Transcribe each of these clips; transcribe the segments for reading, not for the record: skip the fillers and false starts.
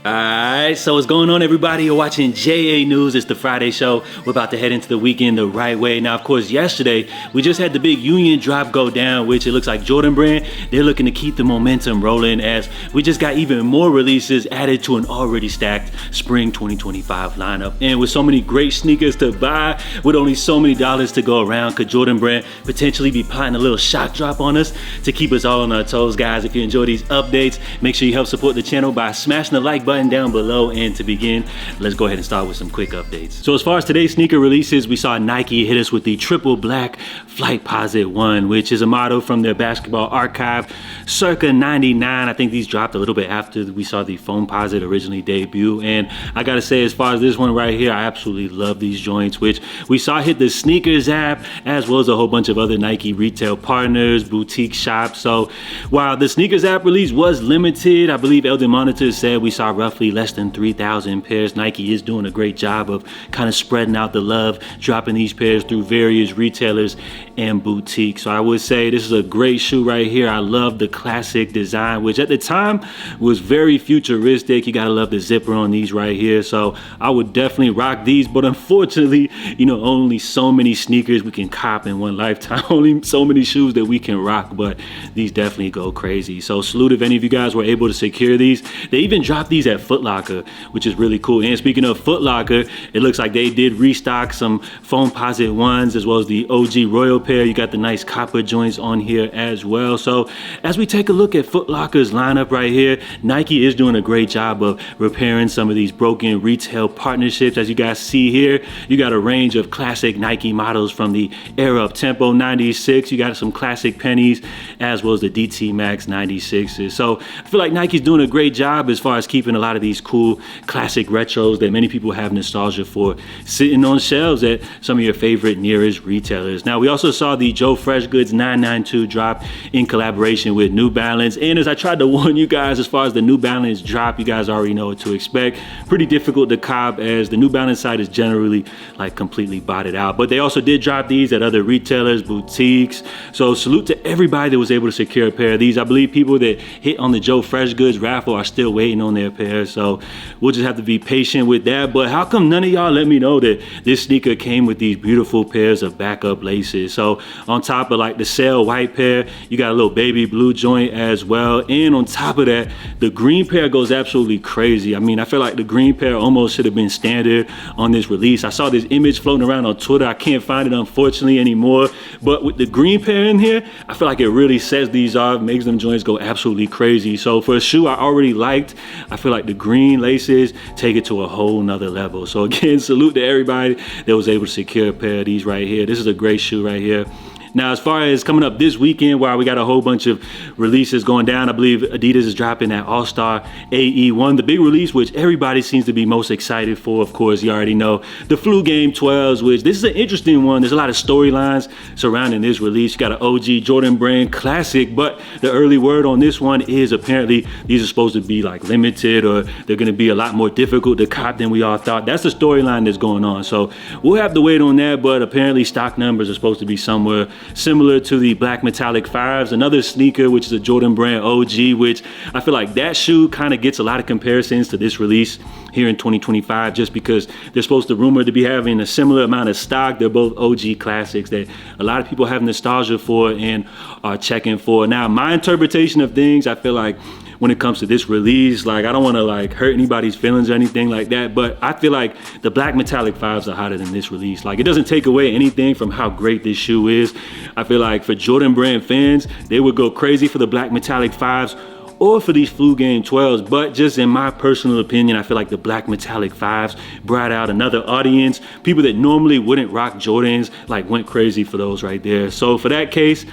Alright, so what's going on, everybody? You're watching JA News. It's the Friday show. We're about to head into the weekend the right way. Now, of course, yesterday, we just had the big Union drop go down, which it looks like Jordan Brand, they're looking to keep the momentum rolling as we just got even more releases added to an already stacked spring 2025 lineup. And with so many great sneakers to buy, with only so many dollars to go around, could Jordan Brand potentially be plotting a little shock drop on us to keep us all on our toes, guys? If you enjoy these updates, make sure you help support the channel by smashing the like button down below. And to begin, let's go ahead and start with some quick updates. So as far as today's sneaker releases, we saw Nike hit us with the triple black Flightposite 1, which is a model from their basketball archive circa 99. I think these dropped a little bit after we saw the Foamposite originally debut. And I gotta say, as far as this one right here, I absolutely love these joints, which we saw hit the SNKRS app as well as a whole bunch of other Nike retail partners, boutique shops. So while the SNKRS app release was limited, I believe Eldon Monitor said we saw roughly less than 3,000 pairs. Nike is doing a great job of kind of spreading out the love, dropping these pairs through various retailers and boutiques. So I would say this is a great shoe right here. I love the classic design, which at the time was very futuristic. You gotta love the zipper on these right here. So I would definitely rock these, but unfortunately, you know, only so many sneakers we can cop in one lifetime, only so many shoes that we can rock, but these definitely go crazy. So salute if any of you guys were able to secure these. They even dropped these at Foot Locker, which is really cool. And speaking of Foot Locker, it looks like they did restock some Foamposite 1s as well as the OG Royal pair. You got the nice copper joints on here as well. So as we take a look at Foot Locker's lineup right here, Nike is doing a great job of repairing some of these broken retail partnerships. As you guys see here, you got a range of classic Nike models from the era of Tempo 96. You got some classic pennies as well as the DT Max 96s. So I feel like Nike's doing a great job as far as keeping a lot of these cool classic retros that many people have nostalgia for sitting on shelves at some of your favorite nearest retailers. Now, we also saw the Joe Freshgoods 992 drop in collaboration with New Balance. And as I tried to warn you guys, as far as the New Balance drop, you guys already know what to expect. Pretty difficult to cop as the New Balance site is generally like completely botted out. But they also did drop these at other retailers, boutiques. So salute to everybody that was able to secure a pair of these. I believe people that hit on the Joe Freshgoods raffle are still waiting on their pair. So we'll just have to be patient with that. But how come none of y'all let me know that this sneaker came with these beautiful pairs of backup laces? So on top of like the sail white pair, you got a little baby blue joint as well. And on top of that, the green pair goes absolutely crazy. I mean, I feel like the green pair almost should have been standard on this release. I saw this image floating around on Twitter. I can't find it unfortunately anymore. But with the green pair in here, I feel like it really sets these off, makes them joints go absolutely crazy. So for a shoe I already liked, I feel like the green laces take it to a whole nother level. So again, salute to everybody that was able to secure a pair of these right here. This is a great shoe right here. Now, as far as coming up this weekend, while we got a whole bunch of releases going down, I believe Adidas is dropping that All-Star AE1, the big release, which everybody seems to be most excited for. Of course, you already know the Flu Game 12s, which this is an interesting one. There's a lot of storylines surrounding this release. You got an OG Jordan Brand classic, but the early word on this one is apparently these are supposed to be like limited, or they're going to be a lot more difficult to cop than we all thought. That's the storyline that's going on. So we'll have to wait on that, but apparently stock numbers are supposed to be somewhere similar to the Black Metallic 5s, another sneaker which is a Jordan Brand OG, which I feel like that shoe kind of gets a lot of comparisons to this release here in 2025, just because they're supposed to rumored to be having a similar amount of stock. They're both OG classics that a lot of people have nostalgia for and are checking for. Now, my interpretation of things, I feel like when it comes to this release, like I don't want to like hurt anybody's feelings or anything like that, but I feel like the Black Metallic 5s are hotter than this release. Like it doesn't take away anything from how great this shoe is. I feel like for Jordan Brand fans, they would go crazy for the Black Metallic 5s or for these Flu Game 12s, but just in my personal opinion, I feel like the Black Metallic 5s brought out another audience. People that normally wouldn't rock Jordans like went crazy for those right there. So for that case,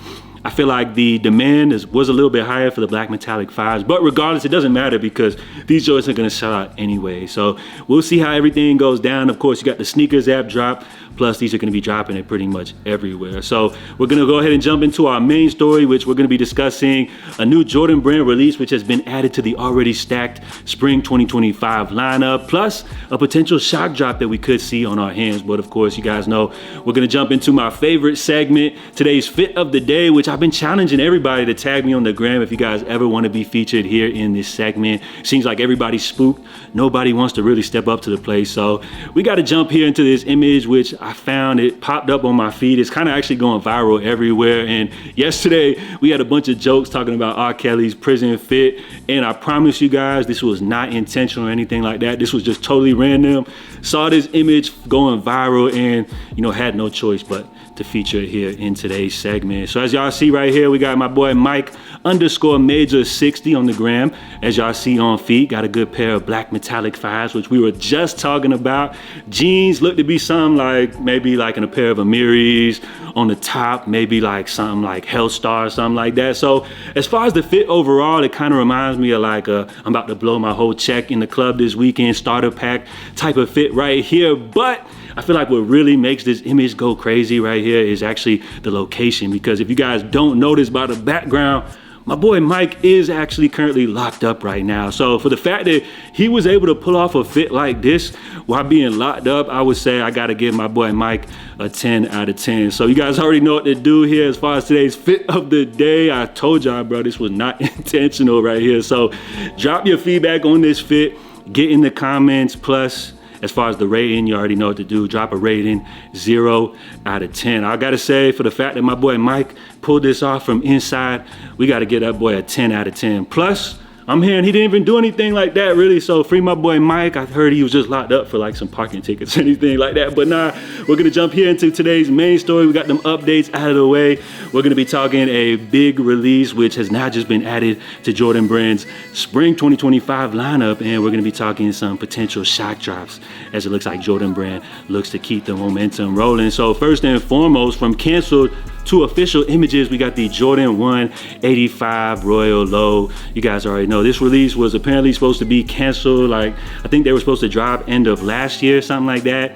I feel like the demand was a little bit higher for the Black Metallic 5s, but regardless, it doesn't matter because these joints are gonna sell out anyway. So we'll see how everything goes down. Of course, you got the SNKRS app drop Plus, these are going to be dropping it pretty much everywhere. So we're going to go ahead and jump into our main story, which we're going to be discussing a new Jordan Brand release, which has been added to the already stacked spring 2025 lineup, plus a potential shock drop that we could see on our hands. But of course, you guys know we're going to jump into my favorite segment, today's fit of the day, which I've been challenging everybody to tag me on the gram if you guys ever want to be featured here in this segment. Seems like everybody's spooked. Nobody wants to really step up to the plate. So we got to jump here into this image, which I found it popped up on my feed. It's kind of actually going viral everywhere. And yesterday we had a bunch of jokes talking about R. Kelly's prison fit. And I promise you guys, this was not intentional or anything like that. This was just totally random. Saw this image going viral and, had no choice but to feature it here in today's segment. So as y'all see right here, we got my boy Mike_Major60 on the gram. As y'all see on feet, got a good pair of black metallic 5s, which we were just talking about. Jeans look to be something like, maybe like in a pair of Amiris. On the top, maybe like something like Hellstar or something like that. So as far as the fit overall, it kind of reminds me of like I'm about to blow my whole check in the club this weekend, starter pack type of fit right here. But I feel like what really makes this image go crazy right here is actually the location, because if you guys don't notice by the background, my boy Mike is actually currently locked up right now. So for the fact that he was able to pull off a fit like this while being locked up, I would say I gotta give my boy Mike a 10 out of 10. So you guys already know what to do here as far as today's fit of the day. I told y'all, bro, this was not intentional right here. So drop your feedback on this fit, get in the comments. Plus, as far as the rating, you already know what to do. Drop a rating, 0 out of 10. I gotta say, for the fact that my boy Mike pulled this off from inside, we gotta give that boy a 10 out of 10. Plus, I'm hearing he didn't even do anything like that, really. So free my boy Mike. I heard he was just locked up for like some parking tickets or anything like that. But nah, we're gonna jump here into today's main story. We got them updates out of the way. We're gonna be talking a big release, which has now just been added to Jordan Brand's spring 2025 lineup. And we're gonna be talking some potential shock drops, as it looks like Jordan Brand looks to keep the momentum rolling. So first and foremost, from canceled to official images, we got the Jordan 1 85 Royal Low. You guys already know this release was apparently supposed to be canceled. Like, I think they were supposed to drop end of last year, something like that.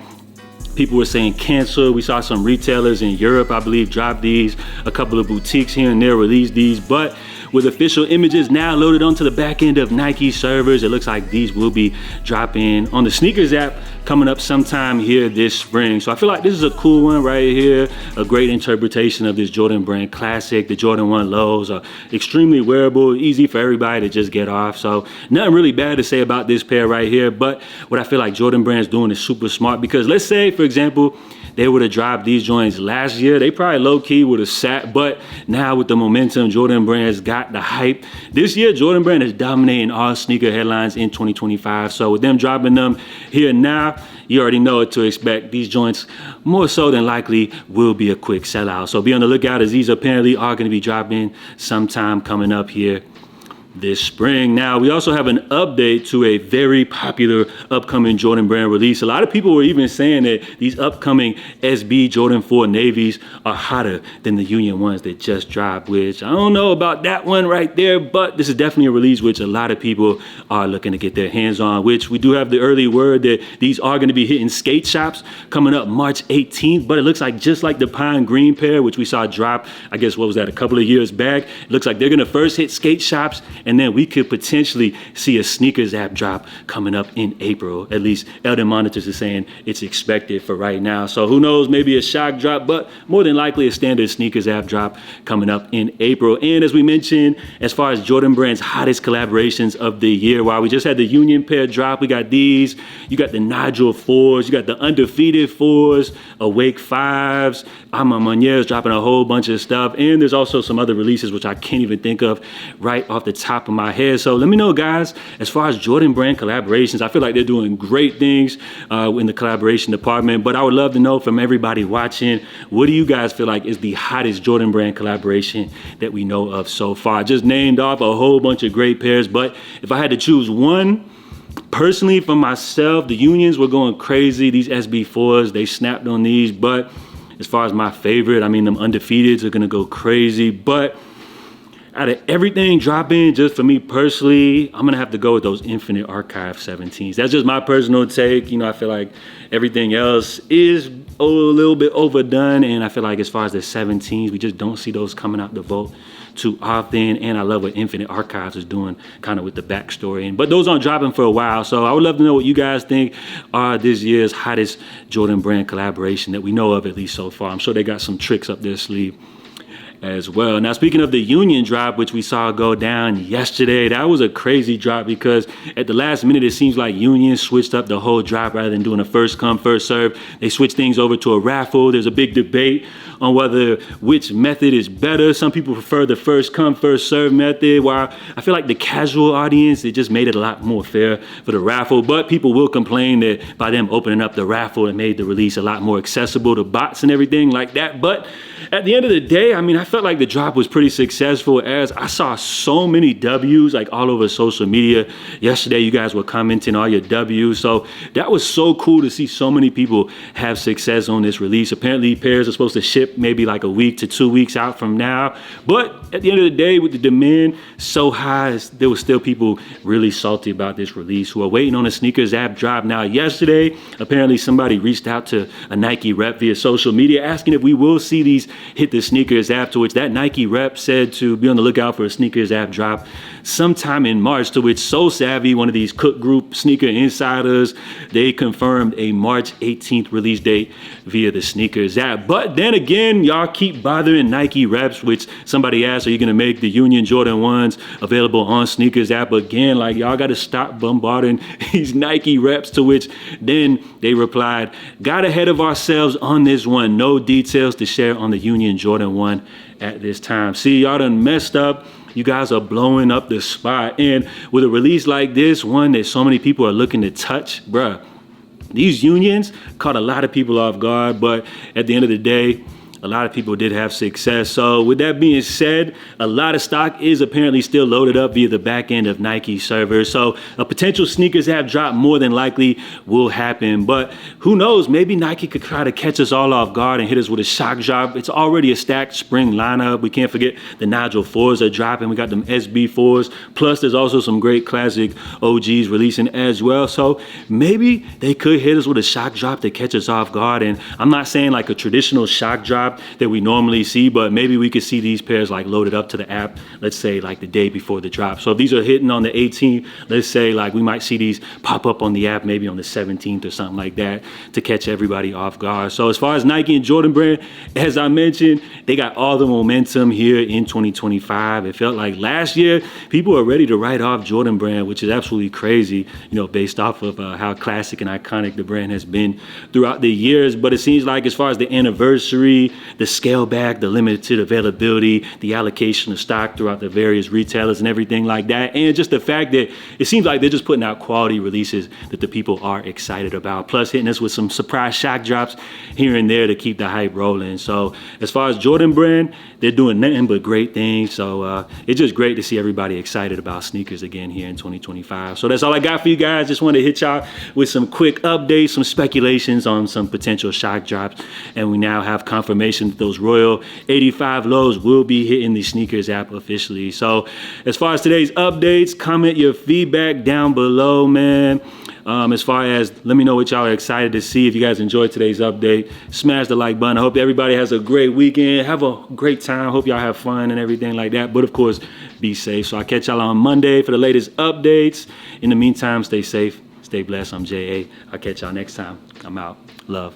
People were saying cancel. We saw some retailers in Europe, I believe, drop these. A couple of boutiques here and there released these. But with official images now loaded onto the back end of Nike servers, it looks like these will be dropping on the SNKRS app coming up sometime here this spring. So I feel like this is a cool one right here. A great interpretation of this Jordan Brand classic. The Jordan 1 lows are extremely wearable, easy for everybody to just get off. So nothing really bad to say about this pair right here. But what I feel like Jordan Brand's doing is super smart, because let's say, for example, they would have dropped these joints last year, they probably low-key would have sat. But now with the momentum, Jordan Brand's got the hype. This year, Jordan Brand is dominating all sneaker headlines in 2025. So with them dropping them here now, you already know what to expect. These joints, more so than likely, will be a quick sellout. So be on the lookout, as these apparently are going to be dropping sometime coming up here this spring. Now, we also have an update to a very popular upcoming Jordan Brand release. A lot of people were even saying that these upcoming SB Jordan 4 navies are hotter than the Union ones that just dropped, which I don't know about that one right there, but this is definitely a release which a lot of people are looking to get their hands on, which we do have the early word that these are going to be hitting skate shops coming up March 18th. But it looks like, just like the Pine Green pair, which we saw drop, I guess, what was that, a couple of years back, it looks like they're going to first hit skate shops, and then we could potentially see a SNKRS app drop coming up in April. At least Eldon Monitors is saying it's expected for right now. So who knows, maybe a shock drop, but more than likely a standard SNKRS app drop coming up in April. And as we mentioned, as far as Jordan Brand's hottest collaborations of the year, while we just had the Union pair drop, we got these, you got the Nigel 4s, you got the Undefeated 4s, Awake 5s, Ama Muñez dropping a whole bunch of stuff. And there's also some other releases which I can't even think of right off the top of my head. So let me know, guys, as far as Jordan Brand collaborations, I feel like they're doing great things in the collaboration department. But I would love to know from everybody watching, what do you guys feel like is the hottest Jordan Brand collaboration that we know of so far? I just named off a whole bunch of great pairs, but if I had to choose one, personally, for myself, the Unions were going crazy. These SB4s, they snapped on these. But as far as my favorite, I mean, them Undefeateds are gonna go crazy. But out of everything dropping, just for me personally, I'm gonna have to go with those Infinite Archive 17s. That's just my personal take. You know, I feel like everything else is a little bit overdone, and I feel like as far as the 17s, we just don't see those coming out the vault too often. And I love what Infinite Archives is doing kind of with the backstory. But those aren't dropping for a while, so I would love to know what you guys think are this year's hottest Jordan Brand collaboration that we know of, at least so far. I'm sure they got some tricks up their sleeve as well. Now, speaking of the Union drop, which we saw go down yesterday, that was a crazy drop because at the last minute, it seems like Union switched up the whole drop rather than doing a first come, first serve. They switched things over to a raffle. There's a big debate on whether which method is better. Some people prefer the first come, first serve method, while I feel like the casual audience, it just made it a lot more fair for the raffle. But people will complain that by them opening up the raffle, it made the release a lot more accessible to bots and everything like that. But at the end of the day, I mean, I felt like the drop was pretty successful, as I saw so many W's like all over social media. Yesterday, you guys were commenting all your W's. So that was so cool to see so many people have success on this release. Apparently, pairs are supposed to ship maybe like a week to 2 weeks out from now. But at the end of the day, with the demand so high, there was still people really salty about this release who are waiting on a sneakers app drop. Now, yesterday, apparently somebody reached out to a Nike rep via social media asking if we will see these hit the sneakers app, to which that Nike rep said to be on the lookout for a sneakers app drop sometime in March, to which So Savvy, one of these Cook Group sneaker insiders, they confirmed a March 18th release date via the sneakers app. But then again, y'all keep bothering Nike reps, which somebody asked, are you gonna make the Union Jordan 1s available on sneakers app again? Like, y'all gotta stop bombarding these Nike reps, to which then they replied, got ahead of ourselves on this one. No details to share on the Union Jordan 1 at this time. See, y'all done messed up. You guys are blowing up the spot. And with a release like this, one that so many people are looking to touch, bruh, these Unions caught a lot of people off guard, but at the end of the day, a lot of people did have success. So with that being said, a lot of stock is apparently still loaded up via the back end of Nike servers. So a potential sneakers app drop more than likely will happen. But who knows, maybe Nike could try to catch us all off guard and hit us with a shock drop. It's already a stacked spring lineup. We can't forget the Nigel 4s are dropping. We got them SB 4s. Plus there's also some great classic OGs releasing as well. So maybe they could hit us with a shock drop to catch us off guard. And I'm not saying like a traditional shock drop that we normally see, but maybe we could see these pairs like loaded up to the app, let's say like the day before the drop. So if these are hitting on the 18th, let's say like we might see these pop up on the app maybe on the 17th or something like that to catch everybody off guard. So as far as Nike and Jordan Brand, as I mentioned, they got all the momentum here in 2025. It felt like last year people were ready to write off Jordan Brand, which is absolutely crazy, you know, based off of how classic and iconic the brand has been throughout the years. But it seems like as far as the anniversary, the scale back, the limited availability, the allocation of stock throughout the various retailers and everything like that, and just the fact that it seems like they're just putting out quality releases that the people are excited about, plus hitting us with some surprise shock drops here and there to keep the hype rolling. So as far as Jordan Brand, they're doing nothing but great things. So it's just great to see everybody excited about sneakers again here in 2025. So that's all I got for you guys. Just wanted to hit y'all with some quick updates, some speculations on some potential shock drops, and we now have confirmation that those Royal 85 lows will be hitting the sneakers app officially. So as far as today's updates, comment your feedback down below, man. As far as, let me know what y'all are excited to see. If you guys enjoyed today's update, smash the like button. I hope everybody has a great weekend. Have a great time. Hope y'all have fun and everything like that. But of course, be safe. So I'll catch y'all on Monday for the latest updates. In the meantime, stay safe, stay blessed. I'm J.A. I'll catch y'all next time. I'm out. Love.